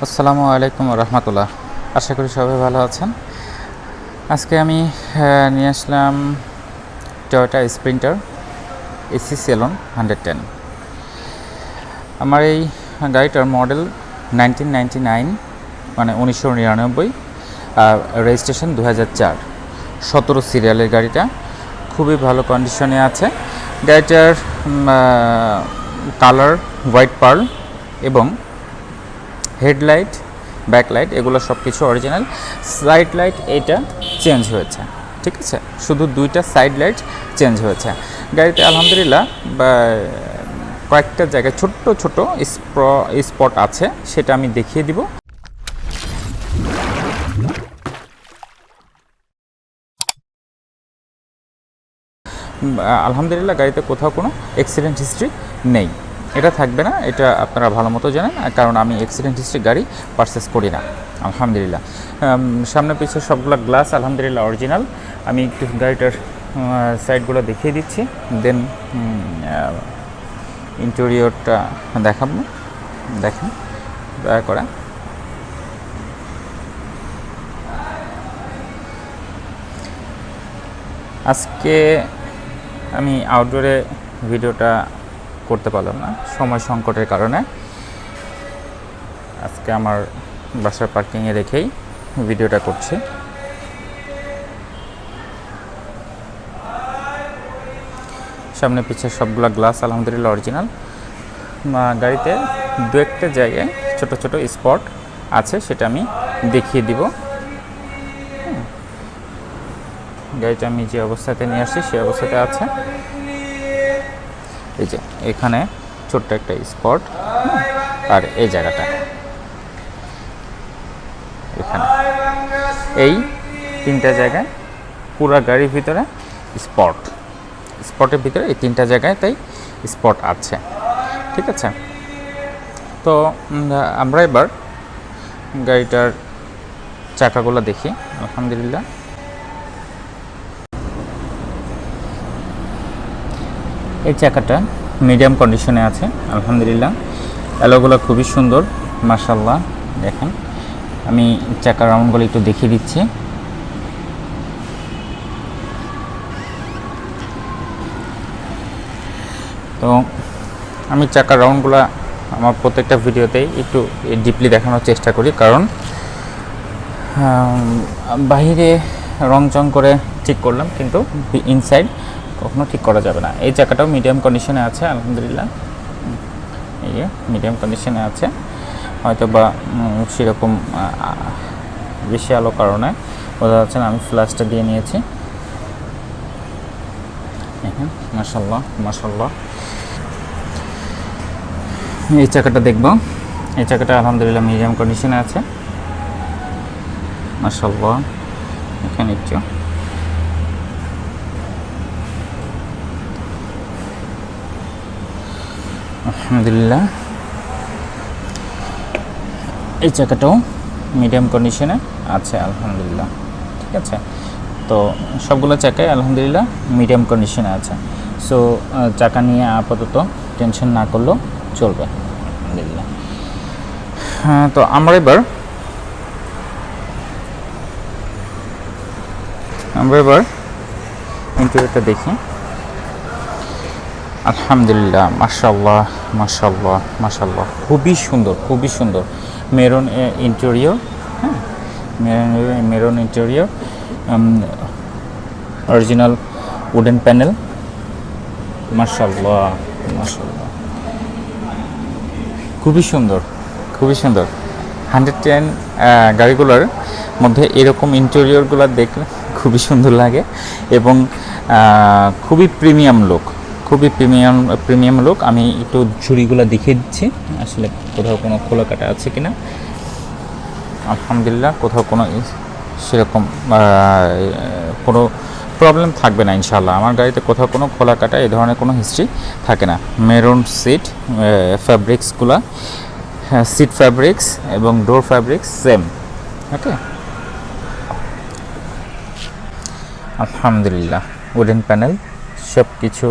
আসসালামু আলাইকুম রহমতুল্লাহ। আশা করি সবাই ভালো আছেন। আজকে আমি নিয়ে আসলাম টয়োটা স্প্রিন্টার SE-Saloon 110। আমার এই গাড়িটার মডেল 1999, মানে 1999, আর রেজিস্ট্রেশন 2004, 17 সিরিয়ালের গাড়িটা। খুবই ভালো কন্ডিশনে আছে। গাড়িটার কালার হোয়াইট পার্ল এবং হেডলাইট, ব্যাকলাইট এগুলো সব কিছু অরিজিনাল। সাইড লাইট এটা চেঞ্জ হয়েছে, ঠিক আছে, শুধু দুইটা সাইড লাইট চেঞ্জ হয়েছে। গাড়িতে আলহামদুলিল্লাহ কয়েকটা জায়গায় ছোট্ট ছোট স্পট আছে, সেটা আমি দেখিয়ে দিব। আলহামদুলিল্লাহ গাড়িতে কোথাও কোনো অ্যাক্সিডেন্ট হিস্ট্রি নেই। এটা থাকবে না, এটা আপনারা ভালো মতো জানেন, কারণ আমি অ্যাক্সিডেন্ট হিস্ট্রি গাড়ি পারচেস করি না আলহামদুলিল্লাহ। সামনে পিছিয়ে সবগুলো গ্লাস আলহামদুলিল্লাহ অরিজিনাল। আমি একটু গাড়িটার সাইডগুলো দেখিয়ে দিচ্ছি, দেন ইন্টেরিয়রটা দেখাবো। দেখেন দয়া করে। আজকে আমি আউটডোরে ভিডিওটা করতে পারলাম না সময় সংকটের কারণে। আজকে আমার বাসার পার্কিংয়ে রেখেই ভিডিওটা করছি। সামনে পিছিয়ে সবগুলা গ্লাস আলহামদুলিল্লাহ অরিজিনাল। গাড়িতে দু একটা জায়গায় ছোট ছোট স্পট আছে, সেটা আমি দেখিয়ে দিব। গাড়িটা আমি যে অবস্থাতে নিয়ে আসছি সেই অবস্থাতে আছে। এই যে এখানে ছোট্ট একটা স্পট, আর এই জায়গাটা এখানে, এই তিনটা জায়গায় পুরো গাড়ির ভিতরে স্পটের ভিতরে এই তিনটা জায়গায় তাই স্পট আছে, ঠিক আছে। তো আমরা এবার গাড়িটার চাকাগুলো দেখি। আলহামদুলিল্লাহ এই চাকাটা মিডিয়াম কন্ডিশনে আছে আলহামদুলিল্লাহ। অ্যালোগুলো খুবই সুন্দর মাশাআল্লাহ। দেখেন আমি চাকার রাউন্ডগুলো একটু দেখিয়ে দিচ্ছি। তো আমি চাকার রাউন্ডগুলো আমার প্রত্যেকটা ভিডিওতেই একটু ডিপলি দেখানোর চেষ্টা করি, কারণ বাহিরে রং চং করে ঠিক করলাম, কিন্তু ইনসাইড কখনো ঠিক করা যাবে না। এই চাকাটাও মিডিয়াম কন্ডিশনে আছে আলহামদুলিল্লাহ। এই যে মিডিয়াম কন্ডিশনে আছে, হয়তো বা সেরকম বেশি আলো কারণে বোঝা যাচ্ছে না। আমি ফ্ল্যাশটা দিয়ে নিয়েছি। দেখেন মাশাআল্লাহ মাশাআল্লাহ। এই চাকাটা দেখব। এই চাকাটা আলহামদুলিল্লাহ মিডিয়াম কন্ডিশনে আছে মাশাআল্লাহ। এখানে একটু আলহামদুলিল্লাহ। এই চাকাটাও মিডিয়াম কন্ডিশনে আছে আলহামদুলিল্লাহ, ঠিক আছে। তো সবগুলো চাকাই আলহামদুলিল্লাহ মিডিয়াম কন্ডিশনে আছে। সো চাকা নিয়ে আপাতত টেনশন না করলেও চলবে আলহামদুলিল্লাহ। তো আমরা এবার ইন্টেরিয়রটা দেখি। আলহামদুলিল্লাহ মাশাআল্লাহ মাশাআল্লাহ মাশাআল্লাহ, খুবই সুন্দর খুবই সুন্দর। মেরুন ইন্টেরিয়র, হ্যাঁ maroon interior, original wooden panel মাশাআল্লাহ মাশাআল্লাহ, খুবই সুন্দর খুবই সুন্দর। 110 গাড়িগুলোর মধ্যে এরকম ইন্টেরিয়রগুলো দেখলে খুবই সুন্দর লাগে এবং খুবই প্রিমিয়াম লুক, খুবই প্রিমিয়াম লুক। আমি একটু ঝুড়িগুলো দেখিয়ে দিচ্ছি, আসলে কোথাও কোনো খোলা কাটা আছে কিনা। আলহামদুলিল্লাহ কোথাও কোনো সেরকম কোনো প্রবলেম থাকবে না ইনশাআল্লাহ। আমার গাড়িতে কোথাও কোনো খোলা কাটা এই ধরনের কোনো হিস্ট্রি থাকে না। মেরুন সিট ফ্যাব্রিক্সগুলো, সিট ফ্যাব্রিক্স এবং ডোর ফ্যাব্রিক্স সেম, ওকে। আলহামদুলিল্লাহ উডেন প্যানেল সব কিছু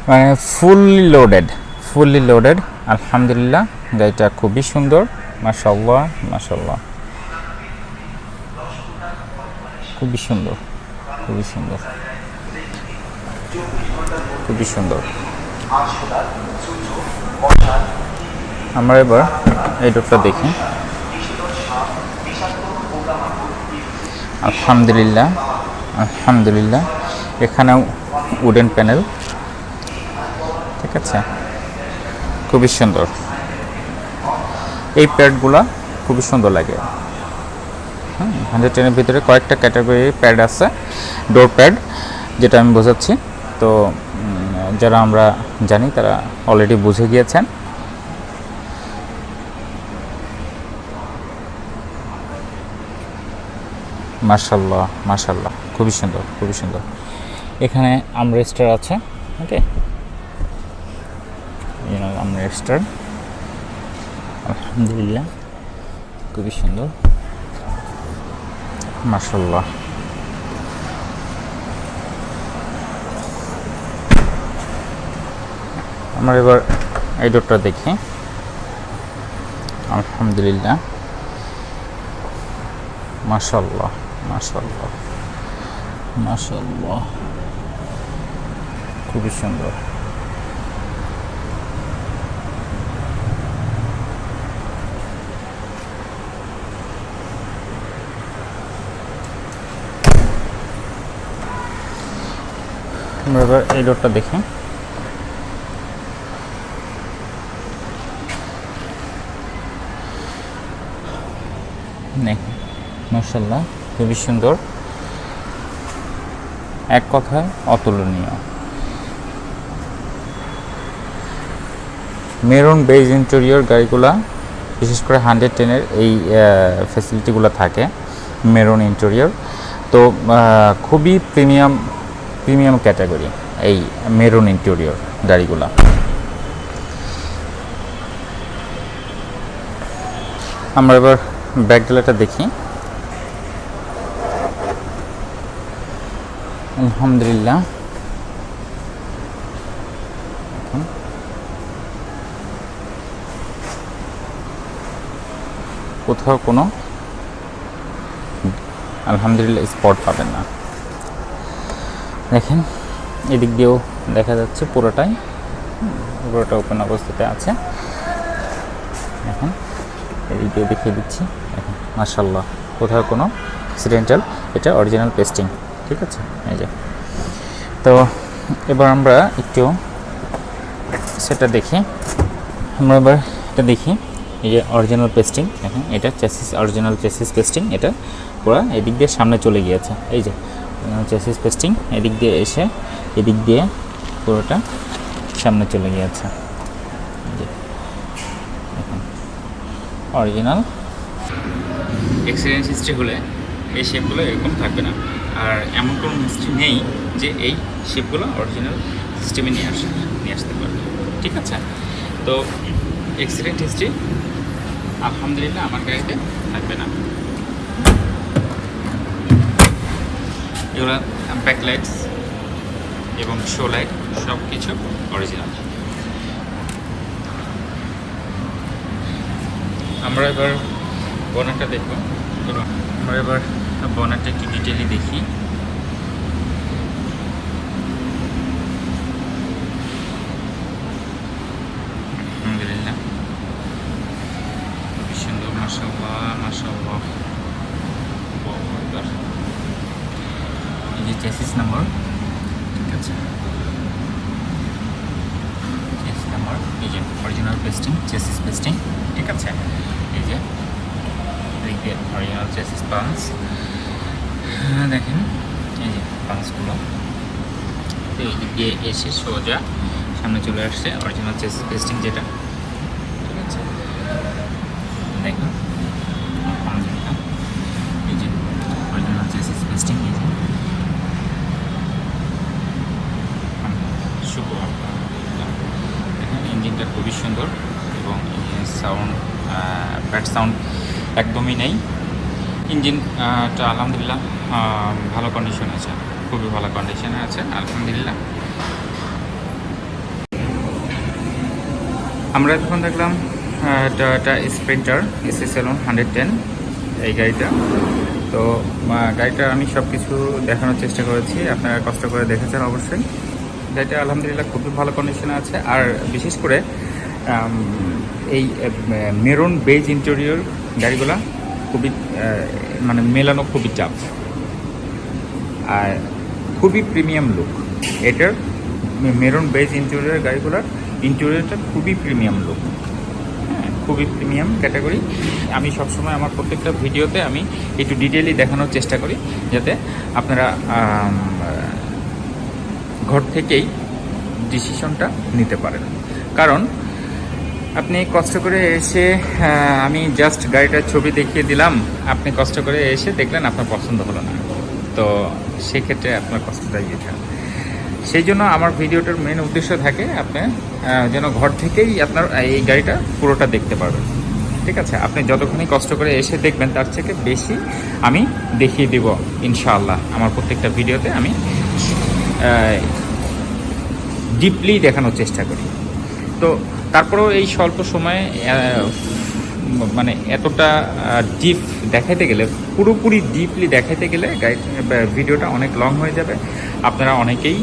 মানে ফুললি লোডেড আলহামদুলিল্লাহ। গাড়িটা খুবই সুন্দর মাশাআল্লাহ মাশাআল্লাহ, খুবই সুন্দর, খুবই সুন্দর, খুবই সুন্দর। আমরা এবার এই ডোরটা দেখি। আলহামদুলিল্লাহ আলহামদুলিল্লাহ, এখানেও উডেন প্যানেল, ঠিক আছে, খুবই সুন্দর। এই প্যাডগুলো খুবই সুন্দর লাগে। 110-এর ভিতরে কয়েকটা ক্যাটাগরি প্যাড আছে, ডোর প্যাড, যেটা আমি বোঝাচ্ছি। তো যারা আমরা জানি তারা অলরেডি বুঝে গিয়েছেন। মাশাআল্লাহ মাশাআল্লাহ, খুবই সুন্দর, খুবই সুন্দর। এখানে আমরেস্টার আছে, ওকে, আমরেস্টার, আলহামদুলিল্লাহ, খুবই সুন্দর, মাশাআল্লাহ। আমরা এবার এই ডোরটা দেখি। আলহামদুলিল্লাহ, মাশাআল্লাহ মাশাআল্লাহ মাশাআল্লাহ, খুবই সুন্দর। আমরা এবার এই ডোরটা দেখি। মাশাআল্লাহ, খুবই সুন্দর, এক কথায় অতুলনীয়। মেরুন বেজ ইন্টেরিয়র গাড়িগুলা, বিশেষ করে 110-এর এই ফ্যাসিলিটিগুলো থাকে, মেরুন ইন্টেরিয়র। তো খুবই প্রিমিয়াম ক্যাটাগরি এই মেরুন ইন্টেরিয়র গাড়িগুলা। আমরা এবার ব্যাক গ্লাসটা দেখি। আলহামদুলিল্লাহ, কোথাও কোনো আলহামদুলিল্লাহ স্পট পাবেন না। দেখেন এদিক দিয়েও দেখা যাচ্ছে পুরোটা ওপেন অবস্থাতে আছে। এখন এদিক দিয়ে দেখিয়ে দিচ্ছি। এখন মাশাআল্লাহ, কোথাও কোনো অ্যাক্সিডেন্টাল, এটা অরিজিনাল পেস্টিং, ঠিক আছে। এই যে, তো এবার আমরা একটু সেটা দেখি। আমরা এবার এটা দেখি, এই যে অরিজিনাল পেস্টিং, এখন এটা চেসিস, অরিজিনাল চেসিস পেস্টিং, এটা পুরো এদিক দিয়ে সামনে চলে গিয়েছে। এই যে চেসিস পেস্টিং এদিক দিয়ে এসে এদিক দিয়ে পুরোটা সামনে চলে গিয়েছে। এই যে এখন অরিজিনাল। এক্সিডেন্ট হিস্ট্রি হলে এই শেপগুলো এরকম থাকবে না, আর এমন কোনো হিস্ট্রি নেই যে এই শেপগুলো অরিজিনাল সিস্টেমে নিয়ে আসতে পারবে, ঠিক আছে। তো অ্যাক্সিডেন্ট হিস্ট্রি আলহামদুলিল্লাহ আমার গাড়িতে থাকবে না। এগুলো ব্যাকলাইটস এবং শো লাইট সব কিছু অরিজিনাল। আমরা এবার বনারটা দেখব, এবং আমরা এবার বনারটা একটু ডিটেইলি দেখি। আলহামদুলিল্লাহ, খুবই সুন্দর, মাশাআল্লাহ মাশাআল্লাহ। এই যে চেসিস নাম্বার, ঠিক আছে, চেসিস নাম্বার, এই যে অরিজিনাল পেস্টিং, চেসিস পেস্টিং, ঠিক আছে। এই যে অরিজিনাল চেসিস পাঞ্চ, হ্যাঁ দেখেন এই যে পাঞ্চগুলো এই দিক দিয়ে এসে সোজা সামনে চলে আসছে অরিজিনাল চেসিস পেস্টিং, যেটা, ঠিক আছে। দেখুন আলহামদুলিল্লাহ, এই যে অরিজিনাল চেসিস পেস্টিং, এই যে শুভ। দেখেন ইঞ্জিনটা খুবই সুন্দর, এবং সাউন্ড, ব্যাড সাউন্ড একদমই নেই। ইঞ্জিনটা আলহামদুলিল্লাহ ভালো কন্ডিশন আছে, খুবই ভালো কন্ডিশনে আছে আলহামদুলিল্লাহ। আমরা এখন দেখলাম টয়োটা স্প্রিন্টার SE-Saloon 110 এই গাড়িটা। তো গাড়িটা আমি সব কিছু দেখানোর চেষ্টা করেছি, আপনারা কষ্ট করে দেখেছেন অবশ্যই। গাড়িটা আলহামদুলিল্লাহ খুবই ভালো কন্ডিশনে আছে। আর বিশেষ করে এই মেরুন বেজ ইন্টেরিয়র গাড়িগুলা খুবই মানে মেলানো খুবই চাপ, আর খুবই প্রিমিয়াম লুক। এটার মেরুন বেজ ইন্টেরিয়র গাড়িগুলোর ইন্টেরিয়রটা খুবই প্রিমিয়াম লুক, হ্যাঁ, খুবই প্রিমিয়াম ক্যাটাগরি। আমি সবসময় আমার প্রত্যেকটা ভিডিওতে আমি একটু ডিটেইলি দেখানোর চেষ্টা করি, যাতে আপনারা ঘর থেকেই ডিসিশনটা নিতে পারেন। কারণ আপনি কষ্ট করে এসে আমি জাস্ট গাড়িটার ছবি দেখিয়ে দিলাম, আপনি কষ্ট করে এসে দেখলেন আপনার পছন্দ হলো না, তো সেক্ষেত্রে আপনার কষ্টটাই যেটা। সেই জন্য আমার ভিডিওটার মেন উদ্দেশ্য থাকে আপনি যেন ঘর থেকেই আপনার এই গাড়িটা পুরোটা দেখতে পারবেন। ঠিক আছে, আপনি যতক্ষণই কষ্ট করে এসে দেখবেন তার থেকে বেশি আমি দেখিয়ে দিব ইনশাআল্লাহ। আমার প্রত্যেকটা ভিডিওতে আমি ডিপলি দেখানোর চেষ্টা করি। তো তারপরেও এই স্বল্প সময়ে মানে এতটা ডিপ দেখাইতে গেলে, পুরোপুরি ডিপলি দেখাইতে গেলে ভিডিওটা অনেক লং হয়ে যাবে। আপনারা অনেকেই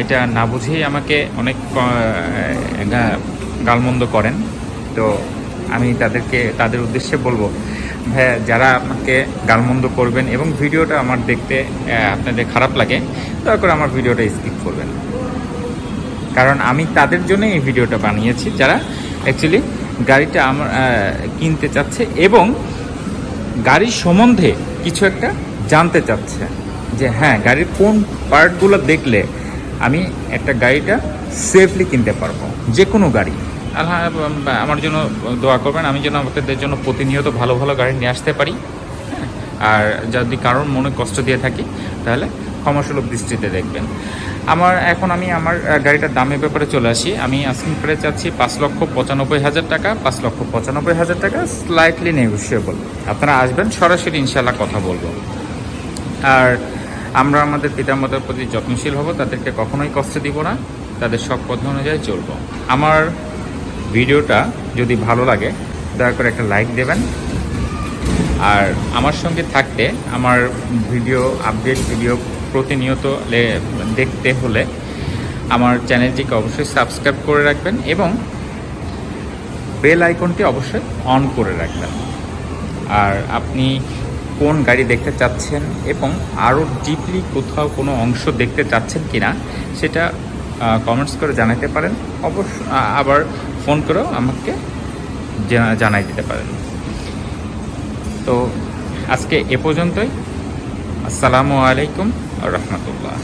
এটা না বুঝেই আমাকে অনেক গালমন্দ করেন। তো আমি তাদের উদ্দেশ্যে বলবো, ভাইয়া যারা আমাকে গালমন্দ করবেন এবং ভিডিওটা আমার দেখতে আপনাদের খারাপ লাগে, দয়া করে আমার ভিডিওটা স্কিপ করবেন। কারণ আমি তাদের জন্য এই ভিডিওটা বানিয়েছি যারা অ্যাকচুয়ালি গাড়িটা আমার কিনতে চাচ্ছে এবং গাড়ির সম্বন্ধে কিছু একটা জানতে চাচ্ছে, যে হ্যাঁ গাড়ির কোন পার্টগুলো দেখলে আমি একটা গাড়িটা সেফলি কিনতে পারবো। যে কোনো গাড়ি আমার জন্য দোয়া করবেন, আমি যেন আপনাদের জন্য প্রতিনিয়ত ভালো ভালো গাড়ি নিয়ে আসতে পারি। আর যদি কারোর মনে কষ্ট দিয়ে থাকি তাহলে ক্ষমাসুলভ দৃষ্টিতে দেখবেন। আমি আমার গাড়িটার দামের ব্যাপারে চলে আসি। আমি আস্কিং প্রাইস চাচ্ছি 5,95,000 টাকা। 5,95,000 টাকা স্লাইটলি নেগোশিয়েবল। আপনারা আসবেন, সরাসরি ইনশাল্লাহ কথা বলবো। আর আমরা আমাদের পিতামাতার প্রতি যত্নশীল হব, তাদেরকে কখনোই কষ্ট দিব না, তাদের সব কথা অনুযায়ী চলবো। আমার ভিডিওটা যদি ভালো লাগে দয়া করে একটা লাইক দেবেন। আর আমার সঙ্গে থাকতে, আমার আপডেট ভিডিও প্রতিনিয়ত দেখতে হলে আমার চ্যানেলটিকে অবশ্যই সাবস্ক্রাইব করে রাখবেন এবং বেল আইকনটি অবশ্যই অন করে রাখবেন। আর আপনি কোন গাড়ি দেখতে চাচ্ছেন এবং আরও ডিপলি কোথাও কোনো অংশ দেখতে চাচ্ছেন কিনা সেটা কমেন্টস করে জানাতে পারেন। আবার ফোন করেও আমাকে জানাই দিতে পারেন। তো আজকে এ পর্যন্তই। আসসালামু আলাইকুম ওয়া রাহমাতুল্লাহ।